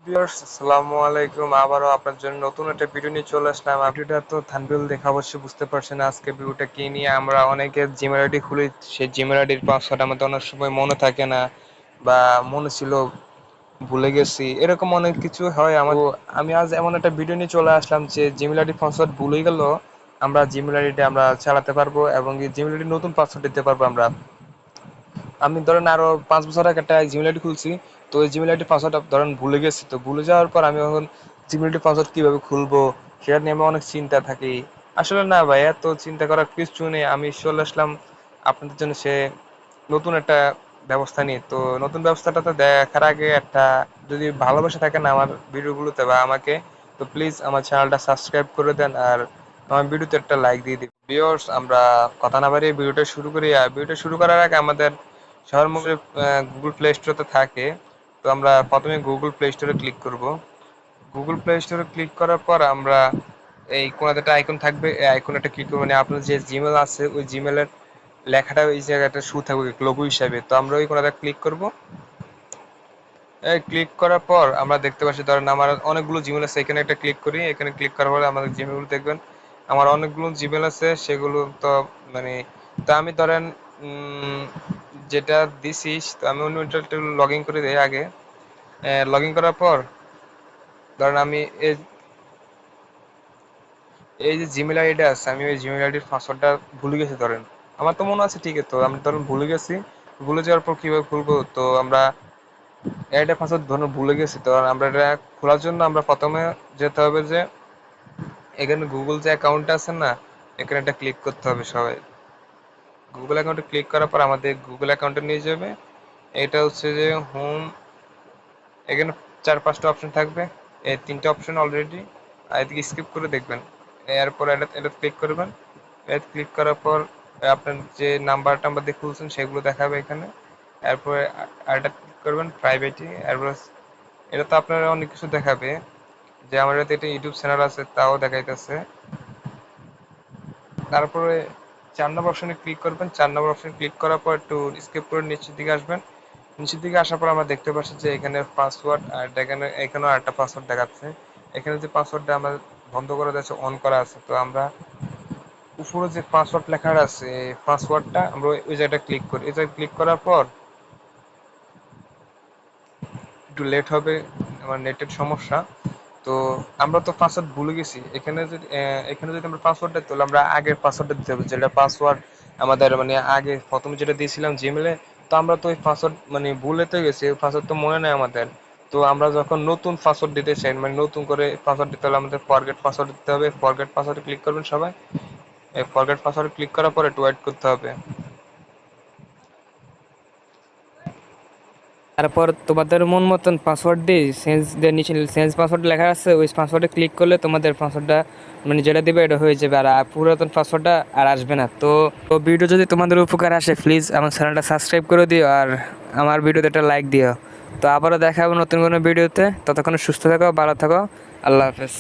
Viewers আসসালামু আলাইকুম, আবারও আপনার জন্য নতুন একটা ভিডিও নিয়ে চলে আসলাম। ভিডিওটা তো থাম্বনেল দেখে অবশ্যই বুঝতে পারছেন আজকে ভিডিওটা কি নিয়ে। আমরা অনেকে জিমেল আইডি খুলি, সেই জিমেল আইডির পাসওয়ার্ড আমাদের অনেক সময় মনে থাকে না, বা মনে ছিল ভুলে গেছি, এরকম অনেক কিছু হয় আমার। তো আমি আজ এমন একটা ভিডিও নিয়ে চলে আসলাম যে জিমেল আইডির পাসওয়ার্ড ভুলে গেল আমরা জিমেল আইডিটা আমরা চালাতে পারবো, এবং এই জিমেল আইডির নতুন পাসওয়ার্ড দিতে পারবো আমরা। আমি ধরেন আরো 5 বছর আগে একটা জিমেল আইডি খুলছি, তো ওই জিমেল আইডি পাসওয়ার্ড ধরেন ভুলে গেছি। তো ভুলে যাওয়ার পর আমি এখন জিমেল আইডি পাসওয়ার্ড কিভাবে খুলবো সেটা নিয়ে আমি অনেক চিন্তা থাকি। আসলে না ভাই, এত চিন্তা করার কিছু নেই। আমি চলে আসলাম আপনাদের জন্য সে নতুন একটা ব্যবস্থা নিয়ে। তো নতুন ব্যবস্থাটা তো দেখার আগে একটা, যদি ভালোবাসা থাকে না আমার ভিডিওগুলোতে বা আমাকে, তো প্লিজ আমার চ্যানেলটা সাবস্ক্রাইব করে দেন, আর আমার ভিডিওতে একটা লাইক দিয়ে দিন। ভিউয়ার্স, আমরা কথা না বাড়িয়ে ভিডিওটা শুরু করি। আর ভিডিওটা শুরু করার আগে আমাদের সবার মুখে গুগল প্লে স্টোরে থাকে। তো আমরা প্রথমে গুগল প্লে স্টোরে ক্লিক করব। গুগল প্লে স্টোরে ক্লিক করার পর আমরা এই কোনাতে একটা আইকন থাকবে, এই আইকনে একটা ক্লিক করব। মানে আপনার যে জিমেল আছে ওই জিমেলের লেখাটা ওই জায়গাটা শু থাকবে লোগো হিসাবে, তো আমরা ওই কোনাতে ক্লিক করব। এই ক্লিক করার পর আমরা দেখতে পাচ্ছি, ধরেন আমার অনেকগুলো জিমেল আছে, এখানে একটা ক্লিক করি। এখানে ক্লিক করার পরে আমাদের জিমেলগুলো দেখবেন। আমার অনেকগুলো জিমেল আছে, সেগুলো তো মানে, তো আমি ধরেন যেটা দিছিস, তো আমি অন্যটা একটু লগ ইন করে দিই আগে। লগ ইন করার পর ধরেন আমি এই এই যে জিমেল আইডিটা আছে, আমি ওই জিমেল আইডির পাসওয়ার্ডটা ভুলে গেছি ধরেন। আমার তো মনে আছে ঠিক আছে, তো আমি ধরেন ভুলে গেছি। ভুলে যাওয়ার পর কিভাবে খুলবো, তো আমরা এটা পাসওয়ার্ড ধরুন ভুলে গেছি, তো আমরা এটা খোলার জন্য আমরা প্রথমে যেতে হবে যে এখানে গুগল যে অ্যাকাউন্টটা আছে না, এখানে একটা ক্লিক করতে হবে সবাই। গুগল অ্যাকাউন্টে ক্লিক করার পর আমাদের গুগল অ্যাকাউন্টে নিয়ে যাবে। এটা হচ্ছে যে হোম, এখানে 4-5টা অপশন থাকবে। এই 3টে অপশন অলরেডি, আর এদিকে স্কিপ করে দেখবেন। এরপর এটা ক্লিক করবেন। এটা ক্লিক করার পর আপনার যে নাম্বার টাম্বার দিয়ে খুলছেন সেগুলো দেখাবে এখানে। এরপরে আরেকটা ক্লিক করবেন প্রাইভেটি। এরপর এটা তো আপনার অনেক কিছু দেখাবে, যে আমার একটা ইউটিউব চ্যানেল আছে তাও দেখাইতেছে। তারপরে 4 নম্বর অপশনে ক্লিক করবেন। 4 নম্বর অপশনে ক্লিক করার পর একটু স্কিপ করে নিচের দিকে আসবেন। নিচের দিকে আসার পর আমরা দেখতে পাচ্ছি যে এখানে পাসওয়ার্ড, আর এখানেও আরেকটা পাসওয়ার্ড দেখাচ্ছে। এখানে যে পাসওয়ার্ডটা আমার বন্ধ করে দিয়েছে, অন করা আছে, তো আমরা উপরে যে পাসওয়ার্ড লেখা আছে পাসওয়ার্ডটা আমরা ওই জায়গাটা ক্লিক করি। এই জায়গায় ক্লিক করার পর একটু লেট হবে, আমার নেটের সমস্যা। তো আমরা তো পাসওয়ার্ড ভুলে গেছি। এখানে যদি আমরা পাসওয়ার্ডটা, তাহলে আমরা আগের পাসওয়ার্ডটা দিতে হবে, যেটা পাসওয়ার্ড আমাদের মানে আগে প্রথমে যেটা দিয়েছিলাম জিমেলে। তো আমরা তো ওই পাসওয়ার্ড মানে ভুলে তো গেছি, ওই পাসওয়ার্ড তো মনে নেই আমাদের। তো আমরা যখন নতুন পাসওয়ার্ড দিতে চাই, মানে নতুন করে পাসওয়ার্ড দিতে হলে আমাদের ফরগেট পাসওয়ার্ড দিতে হবে। ফরগেট পাসওয়ার্ডে ক্লিক করবেন সবাই। এই ফরগেট পাসওয়ার্ডে ক্লিক করার পরে একটু ওয়েট করতে হবে। তারপর তোমাদের মন মতন পাসওয়ার্ড দিয়ে নিচে চেঞ্জ পাসওয়ার্ড লেখা আছে, ওই পাসওয়ার্ডে ক্লিক করলে তোমাদের পাসওয়ার্ডটা মানে যেটা দিবে এটা হয়ে যাবে, আর পুরাতন পাসওয়ার্ডটা আর আসবে না। তো তো ভিডিও যদি তোমাদের উপকার আসে প্লিজ আমার চ্যানেলটা সাবস্ক্রাইব করে দিও, আর আমার ভিডিওতে একটা লাইক দিও। তো আবারও দেখা হবে নতুন কোনো ভিডিওতে। ততক্ষণ সুস্থ থাকো, ভালো থাকো। আল্লাহ হাফেজ।